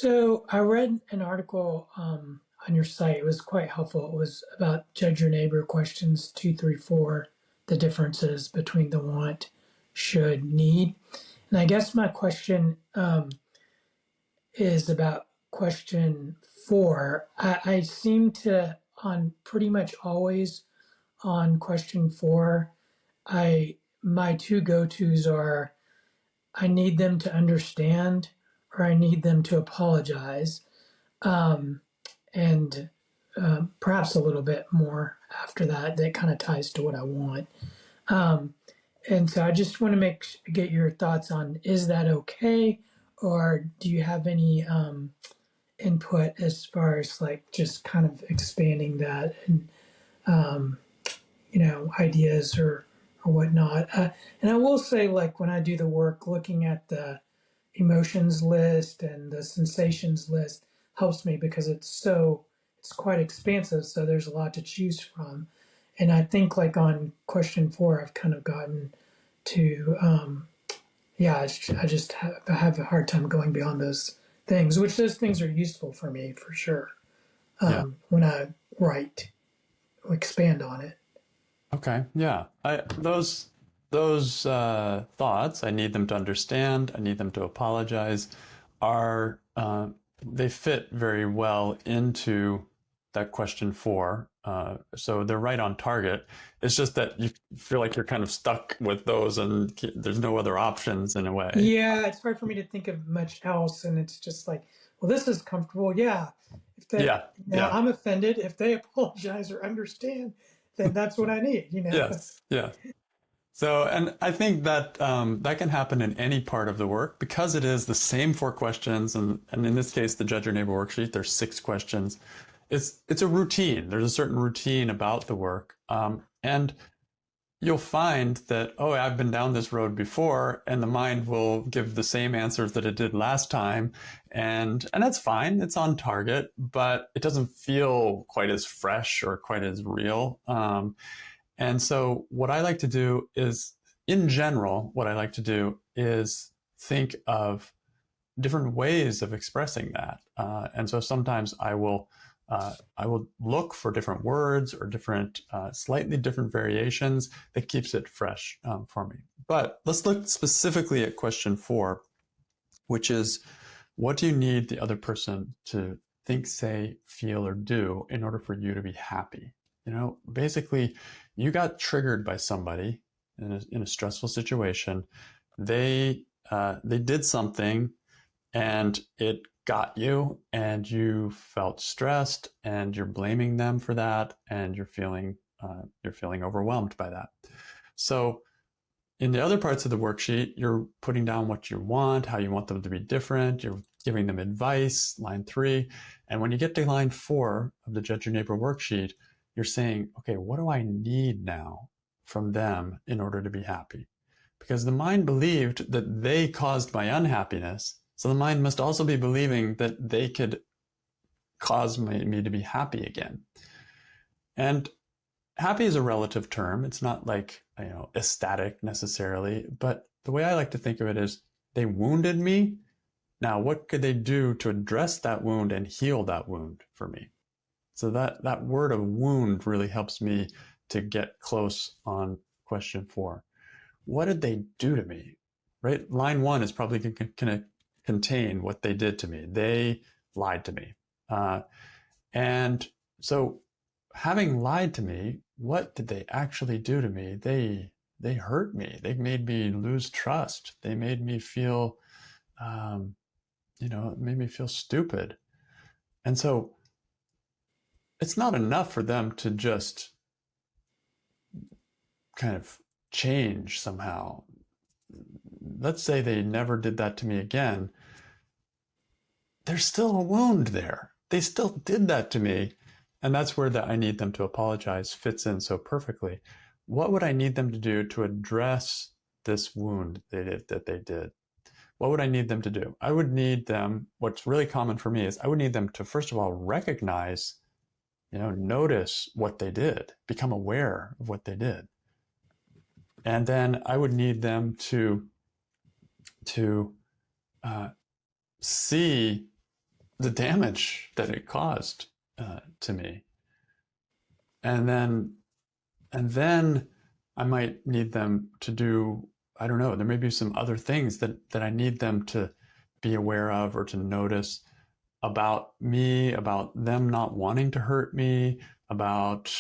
So I read an article on your site. It was quite helpful. It was about judge your neighbor questions 2, 3, 4, the differences between the want, should, need. And I guess my question is about question 4. I seem to, on pretty much always on question 4, my two go-tos are I need them to understand or I need them to apologize. Um, and perhaps a little bit more after that, that kind of ties to what I want. Um, and so I just want to get your thoughts on, is that okay? Or do you have any input as far as like just kind of expanding that and, um, ideas or whatnot. And I will say, like, when I do the work, looking at the emotions list and the sensations list helps me because it's quite expansive. So there's a lot to choose from. And I think like on question 4, I've kind of gotten to, I just have a hard time going beyond those things, which those things are useful for me for sure. Yeah. When I write, expand on it. Okay. Yeah. Those thoughts, I need them to understand, I need them to apologize, are they fit very well into that question 4. So they're right on target. It's just that you feel like you're kind of stuck with those and there's no other options in a way. Yeah, it's hard for me to think of much else, and it's just like, well, this is comfortable. Yeah, if that Yeah. now Yeah. I'm offended. If they apologize or understand, then that's what I need. Yes. Yeah. So, and I think that that can happen in any part of the work because it is the same 4 questions, and in this case, the Judge Your Neighbor worksheet, there's 6 questions. It's a routine. There's a certain routine about the work, and you'll find that, oh, I've been down this road before, and the mind will give the same answers that it did last time, and that's fine. It's on target, but it doesn't feel quite as fresh or quite as real. And so what I like to do is, in general, what I like to do is think of different ways of expressing that. And so sometimes I will look for different words or different, slightly different variations that keeps it fresh for me. But let's look specifically at question 4, which is, what do you need the other person to think, say, feel, or do in order for you to be happy? Basically, you got triggered by somebody in a stressful situation. They did something and it got you, and you felt stressed, and you're blaming them for that, and you're feeling overwhelmed by that. So in the other parts of the worksheet, you're putting down what you want, how you want them to be different. You're giving them advice, line 3. And when you get to line 4 of the Judge Your Neighbor worksheet, you're saying, okay, what do I need now from them in order to be happy? Because the mind believed that they caused my unhappiness. So the mind must also be believing that they could cause me to be happy again. And happy is a relative term. It's not like, ecstatic necessarily, but the way I like to think of it is, they wounded me. Now, what could they do to address that wound and heal that wound for me? So that word of wound really helps me to get close on question 4. What did they do to me? Right? Line 1 is probably going to contain what they did to me. They lied to me. And so, having lied to me, what did they actually do to me? They hurt me. They made me lose trust. They made me feel, it made me feel stupid. And so it's not enough for them to just kind of change somehow. Let's say they never did that to me again. There's still a wound there. They still did that to me. And that's where the I need them to apologize fits in so perfectly. What would I need them to do to address this wound that they did? What would I need them to do? I would need them, what's really common for me is I would need them to, first of all, recognize, notice what they did, become aware of what they did. And then I would need them to see the damage that it caused to me. And then I might need them to do, I don't know, there may be some other things that I need them to be aware of or to notice about me, about them not wanting to hurt me, about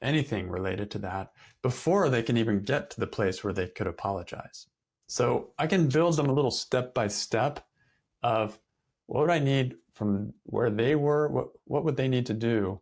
anything related to that before they can even get to the place where they could apologize. So I can build them a little step by step of what would I need from where they were, what would they need to do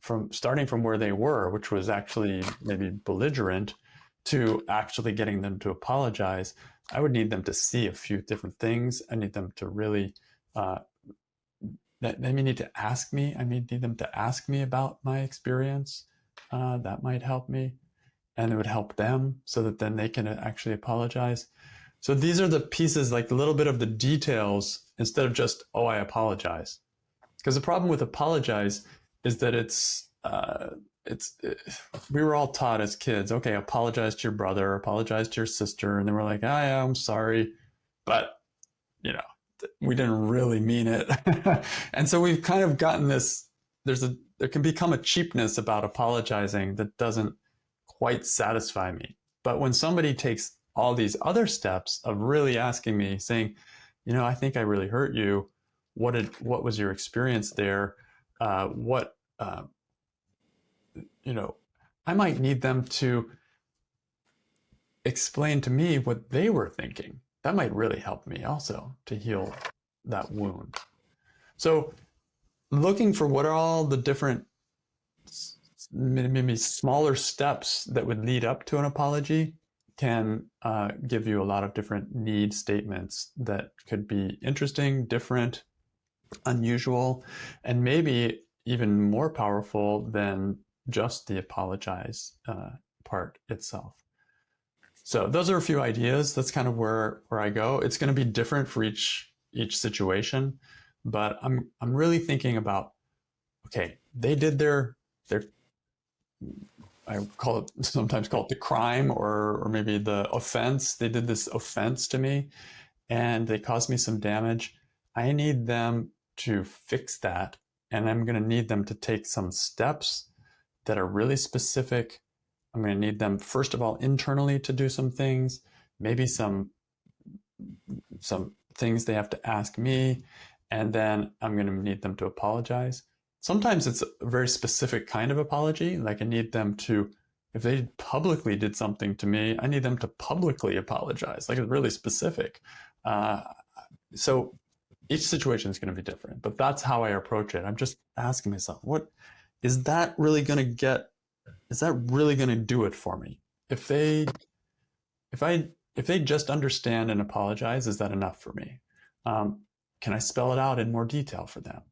from starting from where they were, which was actually maybe belligerent, to actually getting them to apologize. I would need them to see a few different things. I need them to really, they may need to ask me. I may need them to ask me about my experience. That might help me, and it would help them so that then they can actually apologize. So these are the pieces, like a little bit of the details instead of just, oh, I apologize. Because the problem with apologize is that we were all taught as kids, okay, apologize to your brother, apologize to your sister. And then we're like, oh, yeah, I'm sorry. But, you know, we didn't really mean it. And so we've kind of gotten this, there can become a cheapness about apologizing that doesn't quite satisfy me. But when somebody takes all these other steps of really asking me, saying, you know, I think I really hurt you. What was your experience there? You know, I might need them to explain to me what they were thinking. That might really help me also to heal that wound. So looking for what are all the different, maybe smaller steps that would lead up to an apology can give you a lot of different need statements that could be interesting, different, unusual, and maybe even more powerful than just the apologize part itself. So those are a few ideas. That's kind of where I go. It's going to be different for each situation, but I'm really thinking about, okay, they did their I sometimes call it the crime or maybe the offense. They did this offense to me and they caused me some damage. I need them to fix that, and I'm going to need them to take some steps that are really specific. I'm going to need them, first of all, internally to do some things, maybe some things they have to ask me, and then I'm going to need them to apologize. Sometimes it's a very specific kind of apology. Like I need them to, if they publicly did something to me, I need them to publicly apologize. Like it's really specific. So each situation is going to be different, but that's how I approach it. I'm just asking myself, what is that really going to get? Is that really going to do it for me? If they just understand and apologize, is that enough for me? Can I spell it out in more detail for them?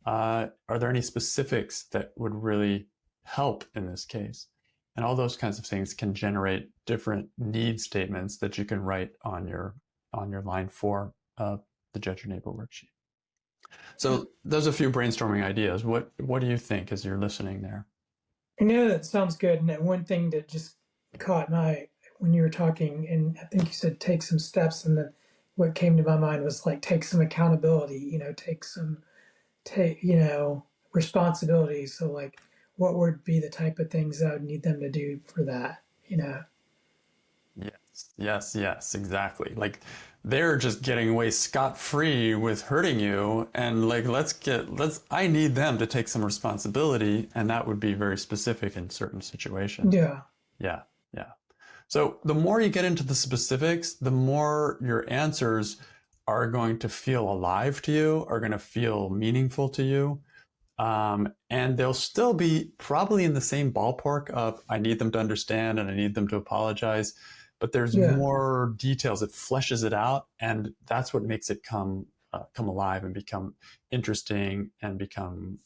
Are there any specifics that would really help in this case? And all those kinds of things can generate different need statements that you can write on your line 4 of the Judge Your Neighbor worksheet. So those are a few brainstorming ideas. What do you think as you're listening there? I know that sounds good. And one thing that just caught my when you were talking, and I think you said take some steps, and then what came to my mind was like take some accountability. Take responsibility. So like, what would be the type of things I would need them to do for that? Yes, exactly. Like they're just getting away scot-free with hurting you, and like I need them to take some responsibility, and that would be very specific in certain situations. Yeah. So the more you get into the specifics, the more your answers are going to feel alive to you, are going to feel meaningful to you. And they'll still be probably in the same ballpark of I need them to understand and I need them to apologize, but there's more details. It fleshes it out, and that's what makes it come alive and become interesting and become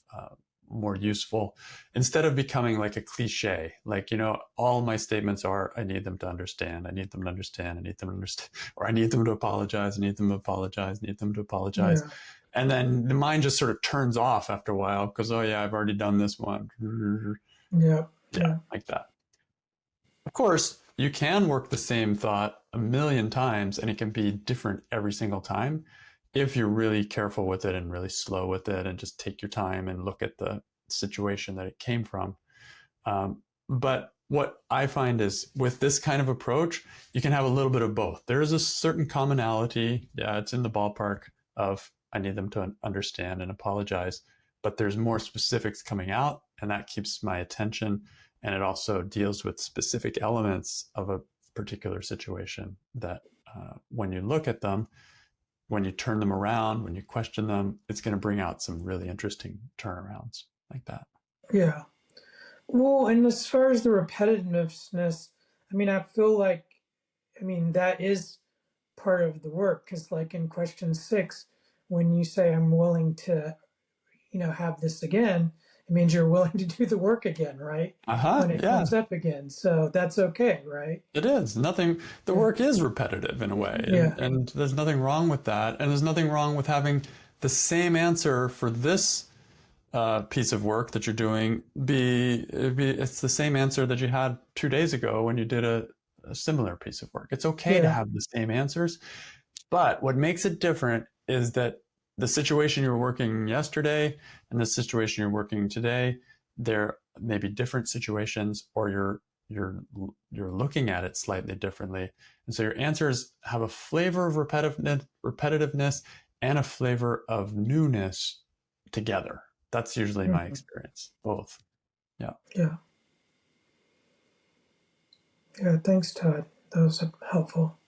more useful, instead of becoming like a cliche. Like, all my statements are, I need them to understand, I need them to understand, I need them to understand, or I need them to apologize, I need them to apologize, I need them to apologize. Yeah. And then the mind just sort of turns off after a while because, oh yeah, I've already done this one. Yeah. Like that. Of course, you can work the same thought a million times and it can be different every single time. if you're really careful with it and really slow with it and just take your time and look at the situation that it came from. But what I find is with this kind of approach, you can have a little bit of both. There is a certain commonality. Yeah, it's in the ballpark of I need them to understand and apologize, but there's more specifics coming out, and that keeps my attention. And it also deals with specific elements of a particular situation that when you look at them, when you turn them around, when you question them, it's going to bring out some really interesting turnarounds like that. Yeah. Well, and as far as the repetitiveness, I mean, I feel like, I mean, that is part of the work because, like in question 6, when you say I'm willing to, have this again, it means you're willing to do the work again, right? Uh-huh. When it Yeah. comes up again. So that's okay, right? It is. Nothing, the Yeah. work is repetitive in a way, Yeah. and there's nothing wrong with that. And there's nothing wrong with having the same answer for this piece of work that you're doing it's the same answer that you had 2 days ago when you did a similar piece of work. It's okay to Yeah. have the same answers, but what makes it different is that the situation you were working yesterday and the situation you're working today, there may be different situations, or you're looking at it slightly differently. And so your answers have a flavor of repetitiveness and a flavor of newness together. That's usually my Mhm. experience, both. Yeah. Yeah. Yeah. Thanks, Todd. That was helpful.